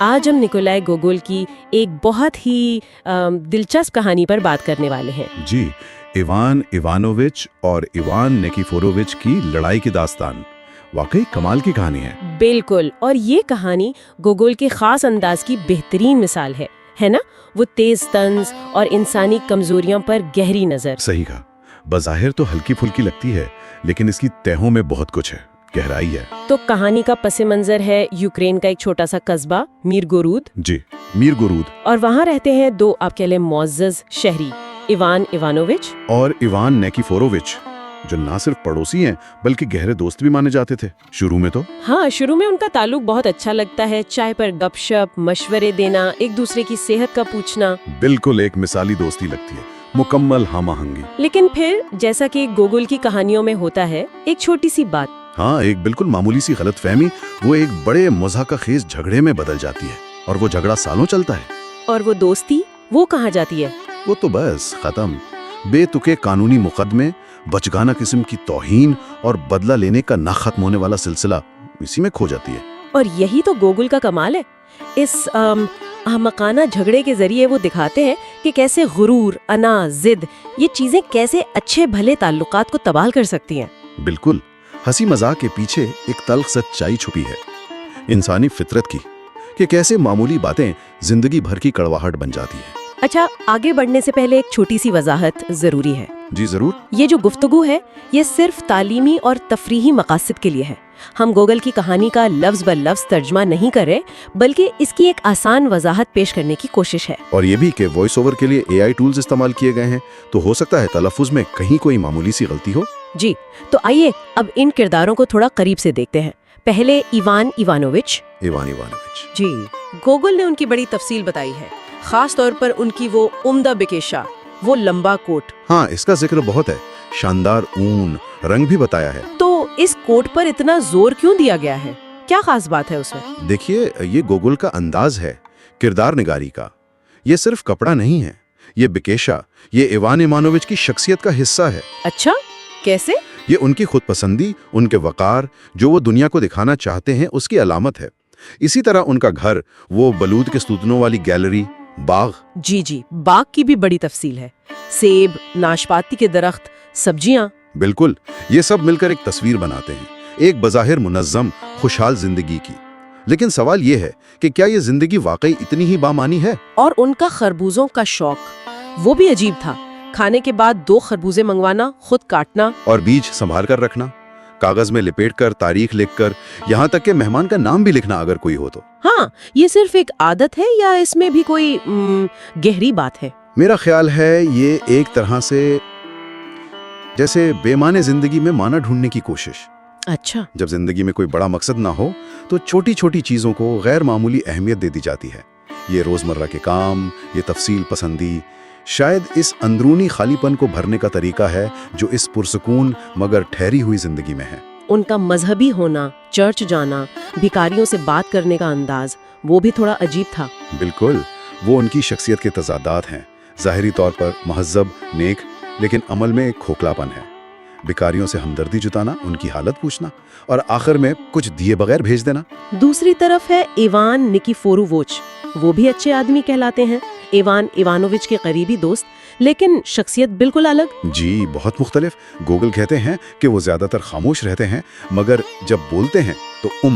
آج ہم نکولائے گوگول کی ایک بہت ہی دلچسپ کہانی پر بات کرنے والے ہیں۔ جی، ایوان ایوانووچ اور ایوان نیکیفورووچ کی لڑائی کی داستان واقعی کمال کی کہانی ہے۔ بالکل، اور یہ کہانی گوگول کے خاص انداز کی بہترین مثال ہے نا؟ وہ تیز طنز اور انسانی کمزوریوں پر گہری نظر۔ صحیح کہا، بظاہر تو ہلکی پھلکی لگتی ہے لیکن اس کی تہوں میں بہت کچھ ہے، گہرائی ہے۔ تو کہانی کا پس منظر ہے یوکرین کا ایک چھوٹا سا قصبہ میرگورود۔ جی، میرگورود، اور وہاں رہتے ہیں دو آپ کہہ لیں معزز شہری، ایوان ایوانووچ اور ایوان نیکیفورووچ، جو نہ صرف پڑوسی ہیں بلکہ گہرے دوست بھی مانے جاتے تھے شروع میں تو۔ ہاں، شروع میں ان کا تعلق بہت اچھا لگتا ہے، چائے پر گپ شپ، مشورے دینا، ایک دوسرے کی صحت کا پوچھنا۔ بالکل ایک مثالی دوستی لگتی ہے، مکمل ہم آہنگی۔ لیکن پھر جیسا کہ گوگل کی کہانیوں میں ہوتا ہے، ایک چھوٹی سی بات، ہاں، ایک بالکل معمولی سی غلط فہمی وہ ایک بڑے مضحکہ خیز جھگڑے میں بدل جاتی ہے، اور وہ جھگڑا سالوں چلتا ہے۔ اور وہ دوستی وہ کہاں جاتی ہے؟ وہ تو بس ختم، بے تکے قانونی مقدمے، بچگانہ قسم کی توہین اور بدلہ لینے کا نہ ختم ہونے والا سلسلہ اسی میں کھو جاتی ہے۔ اور یہی تو گوگل کا کمال ہے، اس احمقانہ جھگڑے کے ذریعے وہ دکھاتے ہیں کہ کیسے غرور، انا، ضد، یہ چیزیں کیسے اچھے بھلے تعلقات کو تباہ کر سکتی ہیں۔ بالکل، ہنسی مذاق کے پیچھے ایک تلخ سچائی چھپی ہے، انسانی فطرت کی، کہ کیسے معمولی باتیں زندگی بھر کی کڑواہٹ بن جاتی ہیں۔ اچھا، آگے بڑھنے سے پہلے ایک چھوٹی سی وضاحت ضروری ہے۔ جی ضرور۔ یہ جو گفتگو ہے یہ صرف تعلیمی اور تفریحی مقاصد کے لیے ہے۔ ہم گوگل کی کہانی کا لفظ بہ لفظ ترجمہ نہیں کر رہے، بلکہ اس کی ایک آسان وضاحت پیش کرنے کی کوشش ہے۔ اور یہ بھی کہ وائس اوور کے لیے AI ٹولز استعمال کیے گئے ہیں، تو ہو سکتا ہے تلفظ میں کہیں کوئی معمولی سی غلطی ہو۔ جی، تو آئیے اب ان کرداروں کو تھوڑا قریب سے دیکھتے ہیں۔ پہلے ایوان ایوانووچ۔ ایوان ایوانووچ، جی، گوگل نے ان کی بڑی تفصیل بتائی ہے، خاص طور پر ان کی وہ عمدہ بکیشا، وہ لمبا کوٹ۔ ہاں، اس کا ذکر بہت ہے، شاندار اون، رنگ بھی بتایا ہے۔ تو اس کوٹ پر اتنا زور کیوں دیا گیا ہے؟ کیا خاص بات ہے اس میں؟ دیکھیے، یہ گوگل کا انداز ہے کردار نگاری کا، یہ صرف کپڑا نہیں ہے، یہ بکیشا، یہ ایوان ایوانووچ کی شخصیت کا حصہ ہے۔ اچھا، کیسے؟ یہ ان کی خود پسندی، ان کے وقار، جو وہ دنیا کو دکھانا چاہتے ہیں، اس کی علامت ہے۔ اسی طرح ان کا گھر، وہ بلود کے ستونوں والی گیلری، باغ۔ جی، باغ کی بھی بڑی تفصیل ہے، سیب، ناشپاتی کے درخت، سبزیاں۔ بالکل، یہ سب مل کر ایک تصویر بناتے ہیں، ایک بظاہر منظم، خوشحال زندگی کی۔ لیکن سوال یہ ہے کہ کیا یہ زندگی واقعی اتنی ہی بامانی ہے؟ اور ان کا خربوزوں کا شوق، وہ بھی عجیب تھا، کھانے کے بعد 2 خربوزے منگوانا، خود کاٹنا، اور بیج سنبھال کر رکھنا، کاغذ میں لپیٹ کر، تاریخ لکھ کر، یہاں تک کہ مہمان کا نام بھی لکھنا اگر کوئی ہو تو۔ ہاں، یہ صرف ایک عادت ہے یا اس میں بھی کوئی گہری بات ہے؟ میرا خیال ہے یہ ایک طرح سے جیسے بے معنی زندگی میں معنی ڈھونڈنے کی کوشش۔ اچھا، جب زندگی میں کوئی بڑا مقصد نہ ہو تو چھوٹی چھوٹی چیزوں کو غیر معمولی اہمیت دے دی جاتی ہے۔ یہ روزمرہ کے کام، یہ تفصیل پسندی، شاید اس اندرونی خالی پن کو بھرنے کا طریقہ ہے جو اس پرسکون مگر ٹھہری ہوئی زندگی میں ہے۔ ان کا مذہبی ہونا، چرچ جانا، بھکاریوں سے بات کرنے کا انداز، وہ بھی تھوڑا عجیب تھا۔ بالکل، وہ ان کی شخصیت کے تضادات ہیں، ظاہری طور پر مہذب، نیک، لیکن عمل میں ایک کھوکھلاپن ہے۔ بھکاریوں سے ہمدردی جتانا، ان کی حالت پوچھنا، اور آخر میں کچھ دیے بغیر بھیج دینا۔ دوسری طرف ہے ایوان نیکیفورووچ، وہ بھی اچھے آدمی کہلاتے ہیں، ایوان ایوانووچ کے قریبی دوست، لیکن شخصیت بالکل الگ۔ جی، بہت مختلف۔ گوگل کہتے ہیں کہ وہ زیادہ تر خاموش رہتے ہیں، مگر جب بولتے ہیں تو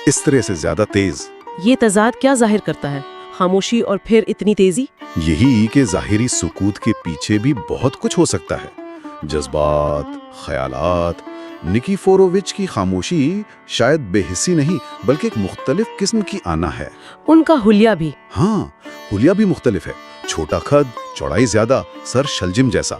اس طرح سے زیادہ تیز۔ یہ تضاد کیا ظاہر کرتا ہے؟ خاموشی اور پھر اتنی تیزی؟ یہی کہ ظاہری سکوت کے پیچھے بھی بہت کچھ ہو سکتا ہے، جذبات، خیالات۔ نیکیفورووچ کی خاموشی شاید بے حسی نہیں بلکہ ایک مختلف قسم کی آنا ہے۔ ان کا حلیہ بھی؟ ہاں، حلیہ بھی مختلف ہے، چھوٹا قد، چوڑائی زیادہ، سر شلجم جیسا۔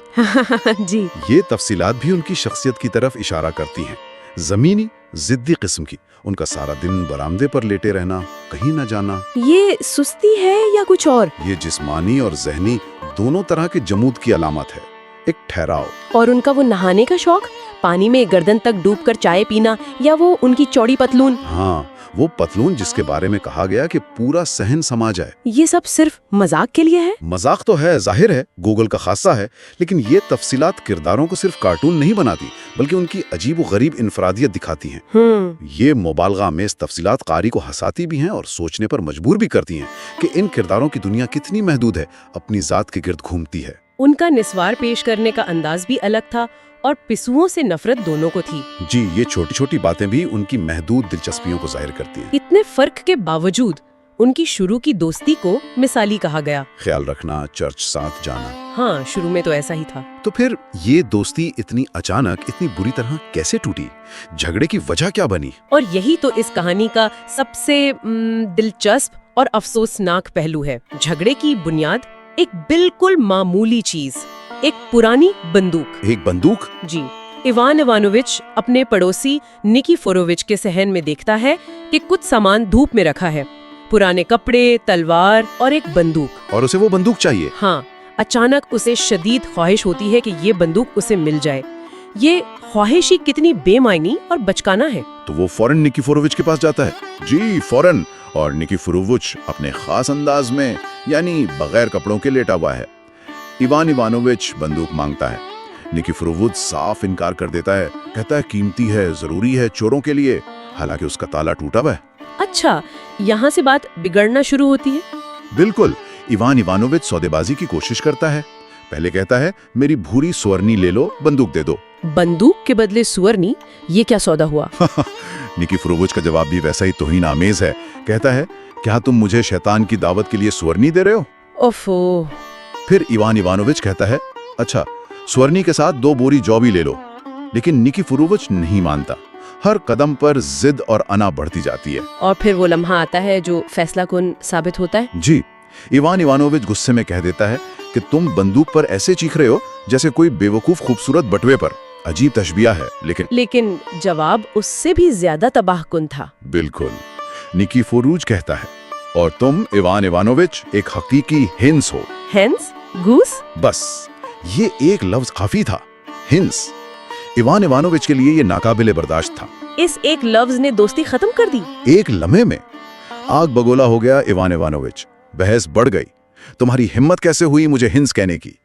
جی، یہ تفصیلات بھی ان کی شخصیت کی طرف اشارہ کرتی ہیں، زمینی، ضدی قسم کی۔ ان کا سارا دن برآمدے پر لیٹے رہنا، کہیں نہ جانا۔ یہ سستی ہے یا کچھ اور؟ یہ جسمانی اور ذہنی دونوں طرح کے جمود کی علامت ہے، ایک ٹھہراؤ۔ اور ان کا وہ نہانے کا شوق، پانی میں گردن تک ڈوب کر چائے پینا، یا وہ ان کی چوڑی پتلون؟ ہاں، वो पतलून जिसके बारे में कहा गया कि पूरा सहन समा जाए। ये सब सिर्फ मजाक के लिए है? मजाक तो है, जाहिर है गूगल का खासा है, लेकिन ये तफसीलात किरदारों को सिर्फ कार्टून नहीं बनाती बल्कि उनकी अजीब व गरीब इनफरादियत दिखाती हैं। ये मुबालगा अमेज़ तफसीलात कारी को हंसाती भी हैं और सोचने पर मजबूर भी करती हैं कि इन किरदारों की दुनिया कितनी महदूद है, अपनी जात के गिर्द घूमती है। उनका निस्वार पेश करने का अंदाज भी अलग था और पिसुओं से नफरत दोनों को थी। जी, ये छोटी छोटी बातें भी उनकी महदूद दिलचस्पियों को जाहिर करती हैं। इतने फर्क के बावजूद उनकी शुरू की दोस्ती को मिसाली कहा गया। ख्याल रखना, चर्च साथ जाना। हाँ, शुरू में तो ऐसा ही था। तो फिर ये दोस्ती इतनी अचानक, इतनी बुरी तरह कैसे टूटी? झगड़े की वजह क्या बनी? और यही तो इस कहानी का सबसे दिलचस्प और अफसोसनाक पहलू है। झगड़े की बुनियाद एक बिल्कुल मामूली चीज, एक पुरानी बंदूक। एक बंदूक? जी। इवान इवानोविच अपने पड़ोसी निकीफोरोविच के सहन में देखता है कि कुछ सामान धूप में रखा है, पुराने कपड़े, तलवार और एक बंदूक। और उसे वो बंदूक चाहिए? हाँ। अचानक उसे शदीद ख्वाहिश होती है कि ये बंदूक उसे मिल जाए। ये ख्वाहिश ही कितनी बेमायनी और बचकाना है। तो वो फौरन निकीफोरोविच के पास जाता है। जी, फौरन। और निकीफोरोविच अपने खास अंदाज में, यानी बगैर कपड़ों के लेटा हुआ है। इवान इवानोविच बंदूक मांगता है। निकीफोरोविच साफ इनकार कर देता है, कहता है कीमती है, जरूरी है चोरों के लिए, हालांकि उसका ताला टूटा हुआ है। अच्छा, यहाँ से बात बिगड़ना शुरू होती है। बिल्कुल। इवान इवानोविच सौदेबाजी की कोशिश करता है। पहले कहता है, मेरी भूरी सुअरनी ले लो, बंदूक दे दो। बंदूक के बदले सुअरनी, ये क्या सौदा हुआ? निकीफोरोविच का जवाब भी वैसा ही तौहीन आमेज है। कहता है, क्या तुम मुझे शैतान की दावत के लिए सुअरनी दे रहे हो? ओफो। फिर इवान इवानोविच कहता है, अच्छा, सुअरनी के साथ 2 बोरी जौ भी ले लो। लेकिन निकीफोरोविच नहीं मानता। हर कदम पर जिद और अना बढ़ती जाती है। और फिर वो लम्हा आता है जो फैसलाकुन साबित होता है। जी, इवान इवानोविच गुस्से में कह देता है कि तुम बंदूक पर ऐसे चीख रहे हो जैसे कोई बेवकूफ खूबसूरत बटवे पर। अजीब तशबिया है, लेकिन जवाब उससे भी ज्यादा तबाहकुन था। बिल्कुल। निकीफोरोविच कहता है, और तुम इवान इवानोविच एक हकीकी हिंस हो। हेंस? गूस? बस ये एक लफ्ज काफी था, हिंस। इवान इवानोविच के लिए ये नाकाबिले बर्दाश्त था। इस एक लफ्ज ने दोस्ती खत्म कर दी। एक लम्हे में आग बगोला हो गया इवान इवानोविच। बहस बढ़ गई। तुम्हारी हिम्मत कैसे हुई मुझे हिंस कहने की?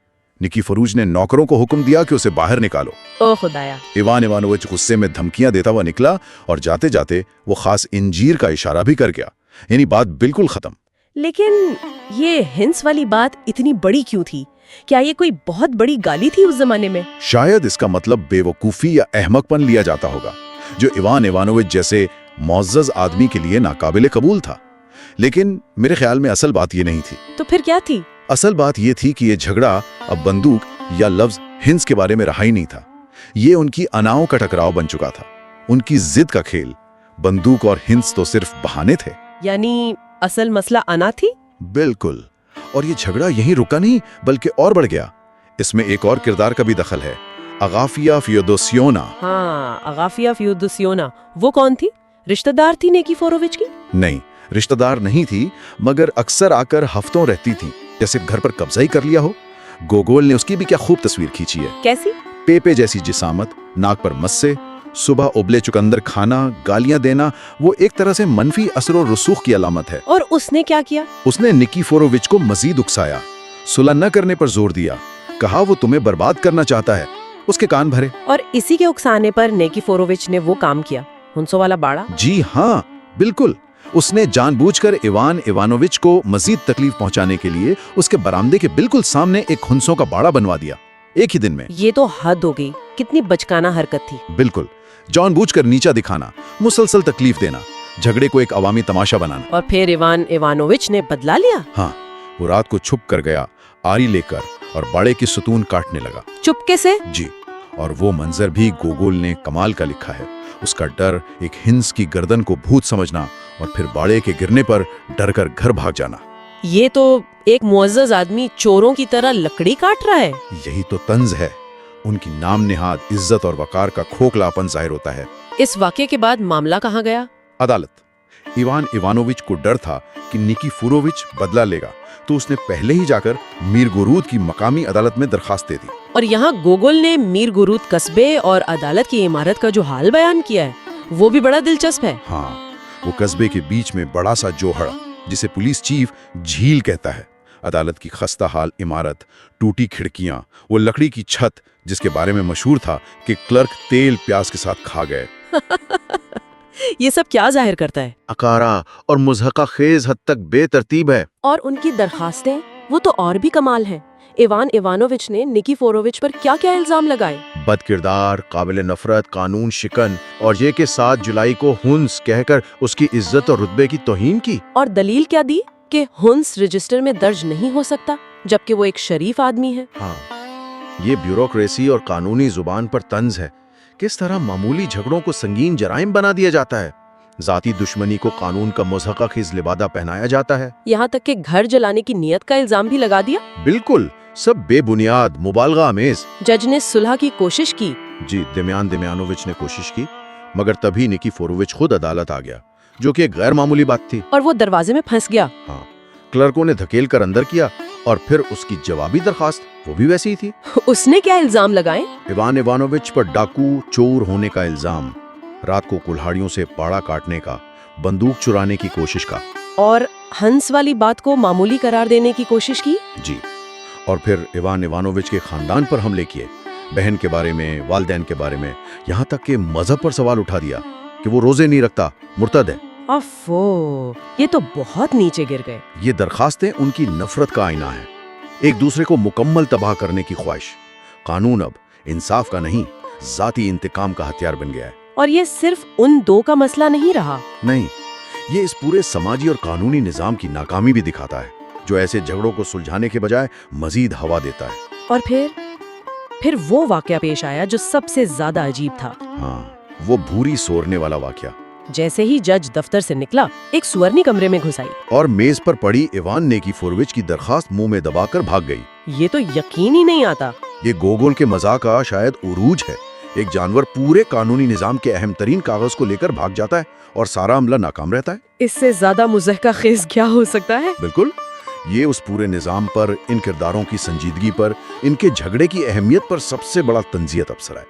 निकीफोरोविच ने नौकरों को हुक्म दिया कि उसे बाहर निकालो। ओ खुदाया। इवान इवानोविच गुस्से में धमकियां देता हुआ निकला और जाते जाते वो खास इंजीर का इशारा भी कर गया, यानी बात बिल्कुल खत्म। लेकिन ये हिंस वाली बात इतनी बड़ी क्यों थी? क्या ये कोई बहुत बड़ी गाली थी उस जमाने में? शायद इसका मतलब बेवकूफी या अहमकपन लिया जाता होगा, जो इवान इवानोविच जैसे मुअज़्ज़ज़ आदमी के लिए नाकाबिले कबूल था। लेकिन मेरे ख्याल में असल बात ये नहीं थी। तो फिर क्या थी? असल बात ये थी कि ये झगड़ा अब बंदूक या लफ्ज हिंस के बारे में रहा ही नहीं था। ये उनकी अनाओं का टकराव बन चुका था, उनकी जिद का खेल। बंदूक और हिंस तो सिर्फ बहाने थे। यानी असल मसला अना थी? बिल्कुल। और ये झगड़ा यहीं रुका नहीं बल्कि और बढ़ गया। इसमें एक और किरदार का भी दखल है, अगाफिया फियोदोसियोना। हाँ, अगाफिया फियोदोसियोना। वो कौन थी? रिश्तेदार थी निकीफोरोविच की? नहीं, रिश्तेदार नहीं थी, मगर अक्सर आकर हफ्तों रहती थी, जैसे घर पर कब्जा ही कर लिया हो। गोगोल ने उसकी भी क्या खूब तस्वीर खींची है। कैसी? पेपे जैसी जिसामत, नाक पर मस्से, सुबह उबले चुकंदर खाना, गालियां देना, वो एक तरह से मनफी असर और रसूख की अलामत है। और उसने क्या किया? उसने निकीफोरोविच को मजीद उकसाया, सुलह न करने पर जोर दिया, कहा वो तुम्हें बर्बाद करना चाहता है। उसके कान भरे। और इसी के उकसाने पर निकीफोरोविच ने वो काम किया, हुंसो वाला बाड़ा? जी हाँ, बिल्कुल। उसने जानबूझकर इवान इवानोविच को मजीद तकलीफ पहुंचाने के लिए उसके बरामदे के बिल्कुल सामने एक हुंसों का बाड़ा बनवा दिया, एक ही दिन में। ये तो हद हो गई। कितनी बचकाना हरकत थी। बिल्कुल। जानबूझकर नीचा दिखाना, मुसलसल तकलीफ देना, झगड़े को एक अवामी तमाशा बनाना। और फिर इवान इवानोविच ने बदला लिया। हाँ, वो रात को छुप कर गया, आरी लेकर, और बाड़े की सुतून काटने लगा। चुपके से? जी। और वो मंजर भी गोगोल ने कमाल का लिखा है। उसका डर, एक हिंस की गर्दन को भूत समझना, और फिर बाड़े के गिरने पर डर कर घर भाग जाना। ये तो एक मुअज़्ज़ज़ आदमी चोरों की तरह लकड़ी काट रहा है। यही तो तंज है। उनकी नाम नेहाद इज्जत और वकार का खोखलापन जाहिर होता है। इस वाक़े के बाद मामला कहाँ गया? अदालत। इवान इवानोविच को डर था कि निकीफोरोविच बदला लेगा, तो उसने पहले ही जाकर मीर गुरूद की मकामी अदालत में दरखास्त दे दी। और यहाँ गोगोल ने मीर गुरूद कस्बे और अदालत की इमारत का जो हाल बयान किया है, वो भी बड़ा दिलचस्प है। हाँ, वो कस्बे के बीच में बड़ा सा जोहड़, जिसे पुलिस चीफ झील कहता है, अदालत की खस्ता हाल इमारत, टूटी खिड़कियां, वो लकड़ी की छत जिसके बारे में मशहूर था कि क्लर्क तेल प्याज के साथ खा गए। ये सब क्या जाहिर करता है? अकारा और मुज़हका खेज हद तक बेतरतीब है। और उनकी दरखास्तें, वो तो और भी कमाल हैं। इवान इवानोविच ने निकीफोरोविच पर क्या क्या इल्जाम लगाए? बदकिरदार, काबिल नफरत, कानून शिकन, और ये कि 7 जुलाई को हुन्स कहकर उसकी इज्जत और रुतबे की तौहीन की। और दलील क्या दी कि हुन्स रजिस्टर में दर्ज नहीं हो सकता, जबकि वो एक शरीफ आदमी है। हाँ, ये ब्यूरोक्रेसी और कानूनी जुबान पर तंज है। किस तरह मामूली झगड़ों को संगीन जराइम बना दिया जाता है। जाती दुश्मनी को कानून का मुज़हका खिज लिबादा पहनाया जाता है। यहाँ तक कि घर जलाने की नियत का इल्जाम भी लगा दिया। बिल्कुल, सब बेबुनियाद, मुबालगा अमेज। जज ने सुलह की कोशिश की। जी, दमियान दमियानोविच ने कोशिश की, मगर तभी निकीफोरोविच खुद अदालत आ गया, जो कि एक गैर मामूली बात थी। और वो दरवाजे में फंस गया। हाँ, क्लर्कों ने धकेल कर अंदर किया, और फिर उसकी जवाबी दरखास्त वो भी वैसी ही थी। उसने क्या इल्जाम लगाए? इवान इवानोविच पर डाकू, चोर होने का इल्जाम, रात को कुल्हाड़ियों से पाड़ा काटने का, बंदूक चुराने की कोशिश का। और हंस वाली बात को मामूली करार देने की कोशिश की। जी, और फिर इवान इवानोविच के खानदान पर हमले किए, बहन के बारे में, वालिदैन के बारे में, यहाँ तक कि मजहब पर सवाल उठा दिया कि वो रोजे नहीं रखता, मुर्तद है। अफो, ये तो बहुत नीचे गिर गए। ये दरखास्तें उनकी नफरत का आईना है, एक दूसरे को मुकम्मल तबाह करने की ख्वाहिश। कानून अब इंसाफ का नहीं, जाती इंतकाम का हथियार बन गया है। और ये सिर्फ उन दो का मसला नहीं रहा। नहीं, ये इस पूरे समाजी और कानूनी निजाम की नाकामी भी दिखाता है, जो ऐसे झगड़ों को सुलझाने के बजाय मजीद हवा देता है। और फिर वो वाकया पेश आया जो सबसे ज्यादा अजीब था। हाँ, वो भूरी सोरने वाला वाकया। जैसे ही जज दफ्तर से निकला, एक सुअरनी कमरे में घुस आई और मेज पर पड़ी इवान निकीफोरोविच की दरखास्त मुंह में दबाकर भाग गई। ये तो यकीन ही नहीं आता। ये गोगोल के मजाक का शायद उरूज है। एक जानवर पूरे कानूनी निजाम के अहम तरीन कागज को लेकर भाग जाता है और सारा अमला नाकाम रहता है। इससे ज्यादा मुज़हका खेज क्या हो सकता है? बिल्कुल, ये उस पूरे निजाम पर, इन किरदारों की संजीदगी पर, इनके झगड़े की अहमियत पर सबसे बड़ा तंजियत अवसर है।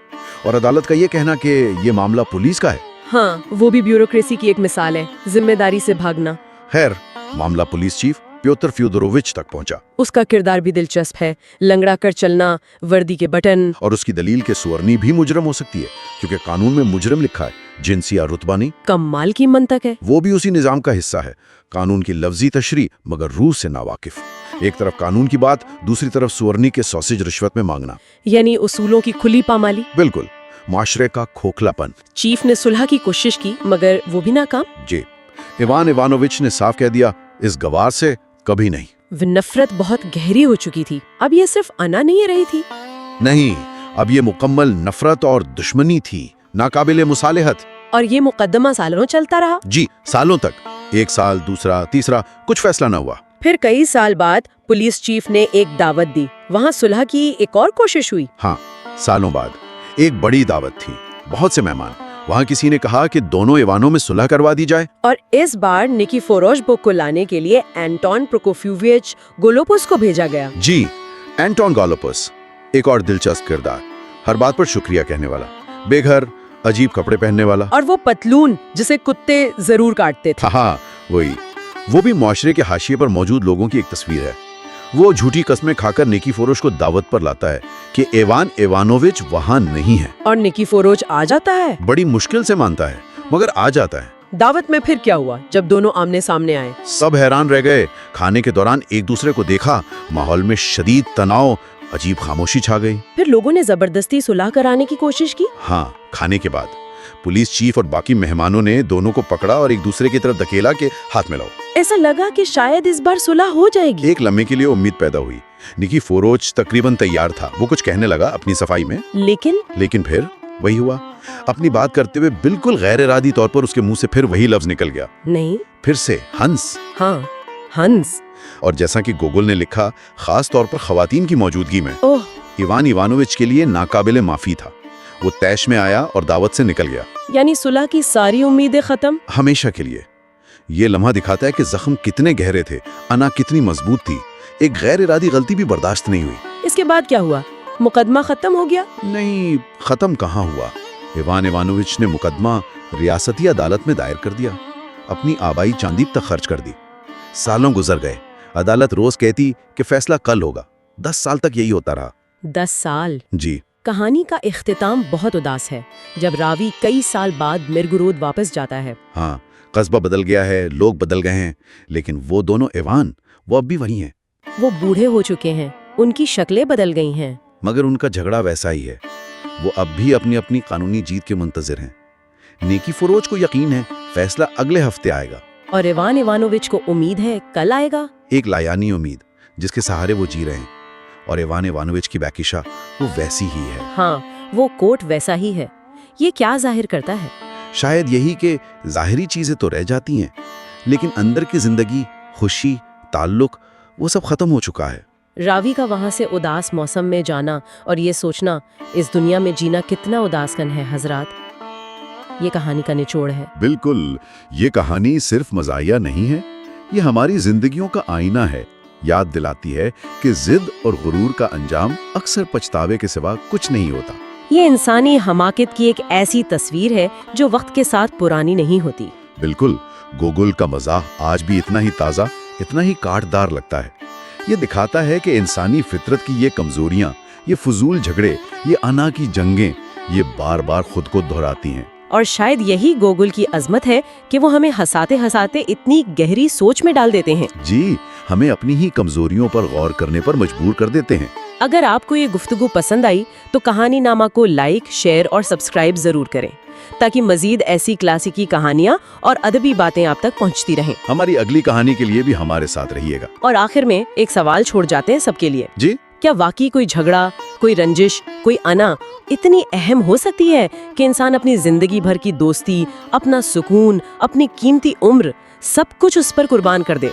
और अदालत का ये कहना कि ये मामला पुलिस का है, हाँ, वो भी ब्यूरोक्रेसी की एक मिसाल है, जिम्मेदारी से भागना। खैर, मामला पुलिस चीफ प्योतर फ्योदोरोविच तक पहुंचा। उसका किरदार भी दिलचस्प है, लंगड़ा कर चलना, वर्दी के बटन। और उसकी दलील के सुअरनी भी मुजरम हो सकती है, क्योंकि कानून में मुजरम लिखा है, जिनसी या रुतबा नहीं। कमाल की मंतक है। वो भी उसी निजाम का हिस्सा है, कानून की लफ्जी तशरी मगर रूह से नावाकिफ। एक तरफ कानून की बात, दूसरी तरफ सुअरनी के सॉसेज रिश्वत में मांगना, यानी उसूलों की खुली पामाली। बिल्कुल, माशरे का खोखलापन। चीफ ने सुलह की कोशिश की, मगर वो भी नाकाम। जी, इवान इवानोविच ने साफ कह दिया, इस गवार से कभी नहीं। नफरत बहुत गहरी हो चुकी थी। अब ये सिर्फ अना नहीं रही थी। नहीं, अब ये मुकम्मल नफरत और दुश्मनी थी, नाकाबिले मुसालेहत। और ये मुकदमा सालों चलता रहा। जी, सालों तक, 1 साल, दूसरा, तीसरा, कुछ फैसला न हुआ। फिर कई साल बाद पुलिस चीफ ने एक दावत दी, वहाँ सुलह की एक और कोशिश हुई। हाँ, सालों बाद एक बड़ी दावत थी, बहुत से मेहमान। वहाँ किसी ने कहा कि दोनों इवानों में सुलह करवा दी जाए। और इस बार निकीफोरोविच को लाने के लिए एंटोन प्रोकोफियोविच गोलोपुस को भेजा गया। जी, एंटोन गोलोपुस, एक और दिलचस्प किरदार, हर बात पर शुक्रिया कहने वाला, बेघर, अजीब कपड़े पहनने वाला। और वो पतलून जिसे कुत्ते जरूर काटते थे। हाँ, वही। वो भी मुआशरे के हाशिए पर मौजूद लोगों की एक तस्वीर है। वो झूठी कस्में खाकर निकीफोरोविच को दावत पर लाता है कि इवान इवानोविच वहां नहीं है। और निकीफोरोविच आ जाता है। बड़ी मुश्किल से मानता है, मगर आ जाता है। दावत में फिर क्या हुआ जब दोनों आमने सामने आए? सब हैरान रह गए। खाने के दौरान एक दूसरे को देखा, माहौल में शदीद तनाव, अजीब खामोशी छा गई। फिर लोगों ने जबरदस्ती सुलह कराने की कोशिश की। हाँ, खाने के बाद पुलिस चीफ और बाकी मेहमानों ने दोनों को पकड़ा और एक दूसरे की तरफ धकेला के हाथ मिलाओ। ऐसा लगा कि शायद इस बार सुलह हो जाएगी। एक लम्हे के लिए उम्मीद पैदा हुई। निकीफोरोविच तकरीबन तैयार था, वो कुछ कहने लगा अपनी सफाई में, लेकिन फिर वही हुआ। अपनी बात करते हुए बिल्कुल गैर इरादी तौर पर उसके मुंह से फिर वही लफ्ज निकल गया। नहीं, फिर से हंस। हाँ, हंस। और जैसा कि गोगोल ने लिखा, खास तौर पर खवातीन की मौजूदगी में, ओह, इवान इवानोविच के लिए नाकाबिले माफी था। वो तैश में आया और दावत से निकल गया, यानी सुलह की सारी उम्मीदें खत्म हमेशा के लिए। ये लम्हा दिखाता है कि जख्म कितने गहरे थे, अना कितनी मजबूत थी। एक गैर इरादी गलती भी बर्दाश्त नहीं हुई। इसके बाद क्या हुआ? मुकदमा खत्म हो गया? नहीं, खत्म कहाँ हुआ। इवान इवानोविच ने मुकदमा रियासती अदालत में दायर कर दिया। अपनी आबाई चांदी तक खर्च कर दी। सालों गुजर गए, अदालत रोज कहती कि फैसला कल होगा। 10 साल तक यही होता रहा। 10 साल। जी। कहानी का इख्तिताम बहुत उदास है जब रावी कई साल बाद मिरगुरोद वापस जाता है। हाँ, कस्बा बदल गया है, लोग बदल गए हैं, लेकिन वो दोनों ईवान वो अब भी वही हैं। वो बूढ़े हो चुके हैं, उनकी शक्लें बदल गई हैं। मगर उनका झगड़ा वैसा ही है। वो अब भी अपनी अपनी कानूनी जीत के मुंतजिर हैं। निकीफोरोज को यकीन है फैसला अगले हफ्ते आएगा। और इवान इवानोविच को उम्मीद है कल आएगा। एक लायानी उम्मीद जिसके सहारे वो जी रहे हैं। और इवान इवानोविच की बैकिशा वो वैसी ही है। हाँ, वो कोट वैसा ही है। ये क्या जाहिर करता है? शायद यही कि ज़ाहिरी चीज़ें तो रह जाती हैं, लेकिन अंदर की ज़िंदगी, खुशी, ताल्लुक, वो सब ख़त्म हो चुका है। रावी का वहाँ से उदास मौसम में जाना और ये सोचना इस दुनिया में जीना कितना उदासकन है हजरात, ये कहानी का निचोड़ है। बिल्कुल, ये कहानी सिर्फ मज़ाहिया नहीं है, ये हमारी ज़िंदगियों का आईना है। याद दिलाती है कि जिद और गुरूर का अंजाम अक्सर पछतावे के सिवा कुछ नहीं होता। ये इंसानी हमाकत की एक ऐसी तस्वीर है जो वक्त के साथ पुरानी नहीं होती। बिल्कुल, गोगुल का मज़ाह आज भी इतना ही ताज़ा, इतना ही काटदार लगता है। ये दिखाता है कि इंसानी फितरत की ये कमजोरियां, ये फजूल झगड़े, ये अना की जंगें, ये बार बार खुद को दोहराती हैं। और शायद यही गोगुल की अजमत है कि वो हमें हंसाते हंसाते इतनी गहरी सोच में डाल देते हैं। जी, हमें अपनी ही कमजोरियों पर गौर करने पर मजबूर कर देते हैं। अगर आपको ये गुफ्तगू पसंद आई तो कहानी नामा को लाइक, शेयर और सब्सक्राइब जरूर करें ताकि मजीद ऐसी क्लासिकी कहानियाँ और अदबी बातें आप तक पहुँचती रहें। हमारी अगली कहानी के लिए भी हमारे साथ रहिएगा। और आखिर में एक सवाल छोड़ जाते हैं सबके लिए। जी, क्या वाकई कोई झगड़ा, कोई रंजिश, कोई अना इतनी अहम हो सकती है कि इंसान अपनी जिंदगी भर की दोस्ती, अपना सुकून, अपनी कीमती उम्र सब कुछ उस पर कुर्बान कर दे?